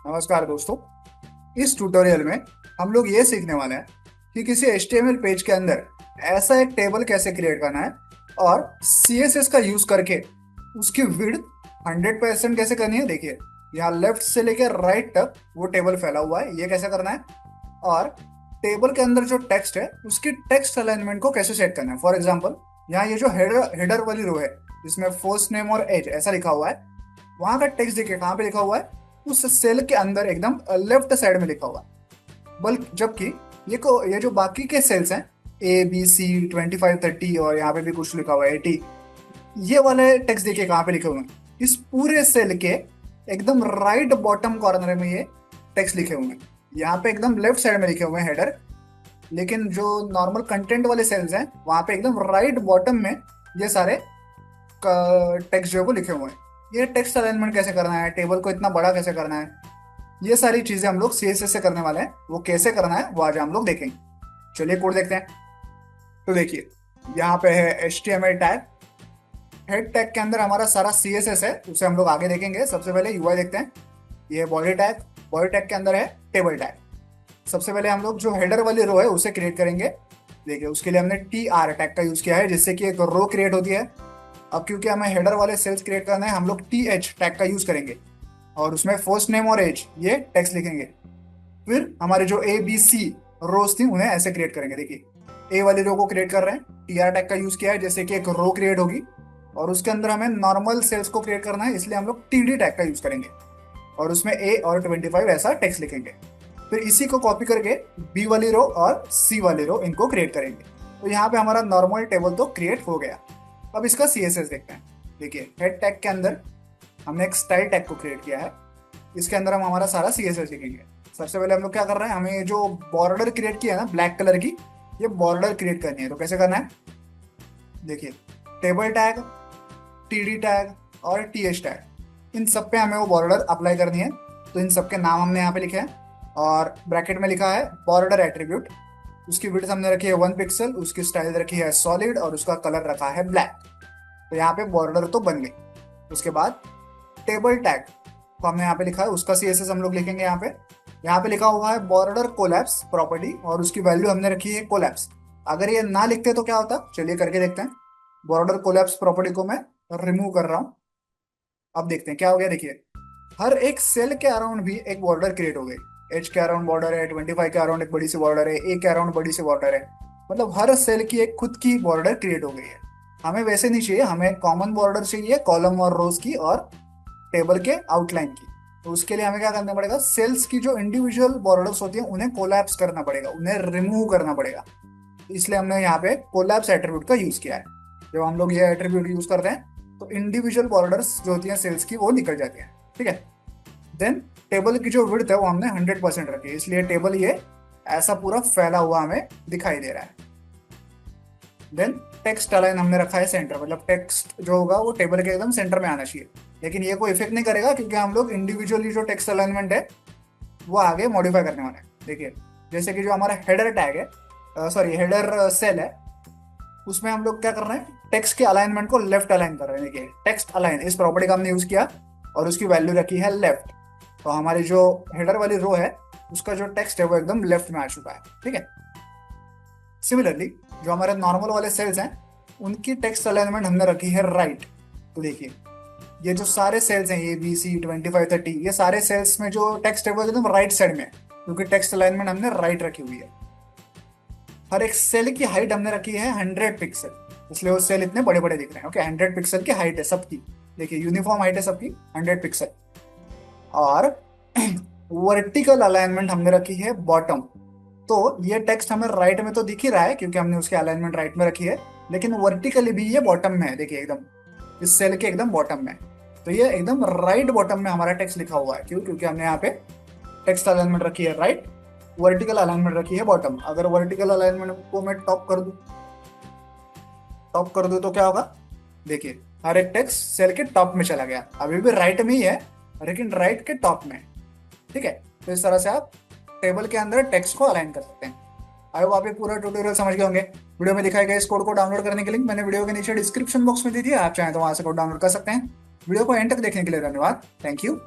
नमस्कार दोस्तों। इस ट्यूटोरियल में हम लोग ये सीखने वाले हैं कि किसी HTML पेज के अंदर ऐसा एक टेबल कैसे क्रिएट करना है और CSS का यूज करके उसकी विड्थ 100% कैसे करनी है। देखिए, यहाँ लेफ्ट से लेकर राइट तक वो टेबल फैला हुआ है, ये कैसे करना है। और टेबल के अंदर जो टेक्स्ट है उसकी टेक्स्ट अलाइनमेंट को कैसे सेट करना है। फॉर एग्जाम्पल, यहाँ ये जो हेडर वाली रो है जिसमें फर्स्ट नेम और एज ऐसा लिखा हुआ है, वहां का टेक्स्ट देखिए कहाँ पे लिखा हुआ है, उस सेल के अंदर एकदम लेफ्ट साइड में लिखा हुआ है। बल्कि जबकि ये जो बाकी के सेल्स हैं, A B C 25 30 और यहाँ पे भी कुछ लिखा हुआ है 80, ये वाले टेक्स्ट देखिए कहाँ पे लिखे हुए हैं। इस पूरे सेल के एकदम राइट बॉटम कॉर्नर में ये टेक्स्ट लिखे हुए हैं। यहाँ पे एकदम लेफ्ट साइड में लिखे हुए हैं हेडर, लेकिन जो नॉर्मल कंटेंट वाले सेल्स हैं वहां पे एकदम राइट बॉटम में ये सारे टेक्स्ट जो है वो लिखे हुए हैं। ये टेक्स्ट अलाइनमेंट कैसे करना है, टेबल को इतना बड़ा कैसे करना है, ये सारी चीजें हम लोग CSS से करने वाले हैं। वो कैसे करना है वो आज हम लोग देखेंगे। चलिए कोड देखते हैं। तो देखिए, यहाँ पे है HTML टैग। हेड टैग के अंदर हमारा सारा CSS है, उसे हम लोग आगे देखेंगे। सबसे पहले UI देखते हैं। ये बॉडी टैग। बॉडी टैग के अंदर है टेबल टैग। सबसे पहले हम लोग जो हेडर वाली रो है उसे क्रिएट करेंगे। देखिए, उसके लिए हमने TR टैग का यूज किया है, जिससे कि एक रो क्रिएट होती है। अब क्योंकि हमें हेडर वाले सेल्स क्रिएट करना है, हम लोग TH टैग का यूज करेंगे और उसमें फर्स्ट नेम और एज ये टेक्स्ट लिखेंगे। फिर हमारे जो ABC रोज थी उन्हें ऐसे क्रिएट करेंगे। देखिए, A वाली रो को क्रिएट कर रहे हैं, TR टैग का यूज किया है, जैसे कि एक रो क्रिएट होगी और उसके अंदर हमें नॉर्मल सेल्स को क्रिएट करना है, इसलिए हम लोग TD टैग का यूज करेंगे और उसमें A और 25 ऐसा टेक्स्ट लिखेंगे। फिर इसी को कॉपी करके B वाली रो और C वाली रो इनको क्रिएट करेंगे। तो यहाँ पे हमारा नॉर्मल टेबल तो क्रिएट हो गया। अब इसका CSS देखते हैं। देखिए, हेड टैग के अंदर हमने एक स्टाइल टैग को क्रिएट किया है। इसके अंदर हम हमारा सारा CSS लिखेंगे। सबसे पहले हम लोग क्या कर रहे हैं, हमें ये जो बॉर्डर क्रिएट किया है ना ब्लैक कलर की, ये बॉर्डर क्रिएट करनी है। तो कैसे करना है, देखिए, टेबल टैग, TD टैग और TH टैग, इन सब पे हमें वो बॉर्डर अप्लाई करनी है। तो इन सब के नाम हमने यहाँ पे लिखे हैं और ब्रैकेट में लिखा है बॉर्डर एट्रीब्यूट। उसकी विड्थ हमने रखी है 1 पिक्सल, उसकी स्टाइल रखी है सॉलिड और उसका कलर रखा है ब्लैक। तो यहाँ पे बॉर्डर तो बन गई। उसके बाद टेबल टैग को हमने यहाँ पे लिखा है, उसका CSS हम लोग लिखेंगे। यहाँ पे लिखा हुआ है बॉर्डर कोलैप्स प्रॉपर्टी और उसकी वैल्यू हमने रखी है कोलैप्स। अगर ये ना लिखते तो क्या होता, चलिए करके देखते हैं। बॉर्डर कोलैप्स प्रॉपर्टी को मैं रिमूव कर रहा हूँ। अब देखते हैं क्या हो गया। देखिए, हर एक सेल के अराउंड भी एक बॉर्डर क्रिएट हो गई। एच के अराउंड बॉर्डर है, 25 के अराउंड एक बड़ी सी बॉर्डर है, ए के अराउंड बड़ी सी बॉर्डर है। मतलब हर सेल की एक खुद की बॉर्डर क्रिएट हो गई है। हमें वैसे नहीं चाहिए, हमें कॉमन बॉर्डर चाहिए कॉलम और रोज की और टेबल के आउटलाइन की। तो उसके लिए हमें क्या करना पड़ेगा, सेल्स की जो इंडिविजुअल बॉर्डर्स होती हैं उन्हें कोलैप्स करना पड़ेगा, उन्हें रिमूव करना पड़ेगा। इसलिए हमने यहाँ पे कोलैप्स एट्रीब्यूट का यूज किया है। जब हम लोग ये एट्रीब्यूट यूज करते हैं तो इंडिविजुअल बॉर्डर्स जो होती हैं सेल्स की वो निकल जाती हैं। ठीक है। देन टेबल की जो विड्थ है वो हमने 100% रखी है, इसलिए टेबल ये ऐसा पूरा फैला हुआ हमें दिखाई दे रहा है। देन टेक्स्ट अलाइन हमने रखा है सेंटर, मतलब टेक्स्ट जो होगा वो टेबल के एकदम सेंटर में आना चाहिए। लेकिन ये कोई इफेक्ट नहीं करेगा क्योंकि हम लोग इंडिविजुअली जो टेक्स्ट अलाइनमेंट है वो आगे मॉडिफाई करने वाले हैं। देखिए, जैसे कि जो हमारा हेडर टैग है, सॉरी हेडर सेल है, उसमें हम लोग क्या कर रहे हैं, टेक्स्ट के अलाइनमेंट को लेफ्ट अलाइन कर रहे हैं। देखिए, टेक्स्ट अलाइन इस प्रॉपर्टी का हमने यूज किया और उसकी वैल्यू रखी है लेफ्ट। तो हमारी जो हेडर वाली रो है उसका जो टेक्स्ट है वो एकदम लेफ्ट में आ चुका है। ठीक है। सिमिलरली जो हमारे नॉर्मल वाले सेल्स हैं उनकी टेक्स्ट अलाइनमेंट हमने रखी है राइट। तो देखिए, ये जो सारे सेल्स हैं ABC 25 30, ये सारे सेल्स में जो टेक्स्ट है वो एकदम राइट साइड में है क्योंकि टेक्स्ट अलाइनमेंट हमने राइट रखी हुई है। हर एक सेल की हाइट हमने रखी है 100 पिक्सल, इसलिए वो सेल इतने बड़े बड़े दिख रहे हैं। ओके, 100 पिक्सल की हाइट है सबकी। देखिए, यूनिफॉर्म हाइट है सबकी 100 पिक्सल। और वर्टिकल अलाइनमेंट हमने रखी है बॉटम। तो ये टेक्स्ट हमें राइट में तो दिख ही रहा है क्योंकि हमने उसकी अलाइनमेंट राइट में रखी है, लेकिन वर्टिकली भी ये बॉटम में है। देखिए, एकदम इस सेल के एकदम बॉटम में। तो ये एकदम राइट बॉटम में हमारा टेक्स्ट लिखा हुआ है। क्यों? क्योंकि हमने यहाँ पे टेक्स्ट अलाइनमेंट रखी है राइट, वर्टिकल अलाइनमेंट रखी है बॉटम। अगर वर्टिकल अलाइनमेंट को मैं टॉप कर दूं तो क्या होगा, देखिए, हर एक टेक्स्ट सेल के टॉप में चला गया। अभी भी राइट में ही है लेकिन राइट के टॉप में। ठीक है। तो इस तरह से आप टेबल के अंदर टेक्स्ट को अलाइन कर सकते हैं। आई होप आप ये पूरा ट्यूटोरियल समझ गए होंगे। वीडियो में दिखाए गए इस कोड को डाउनलोड करने के लिंक मैंने वीडियो के नीचे डिस्क्रिप्शन बॉक्स में दे दिया, आप चाहें तो वहां से कोड डाउनलोड कर सकते हैं। वीडियो को एंड तक देखने के लिए धन्यवाद। Thank you.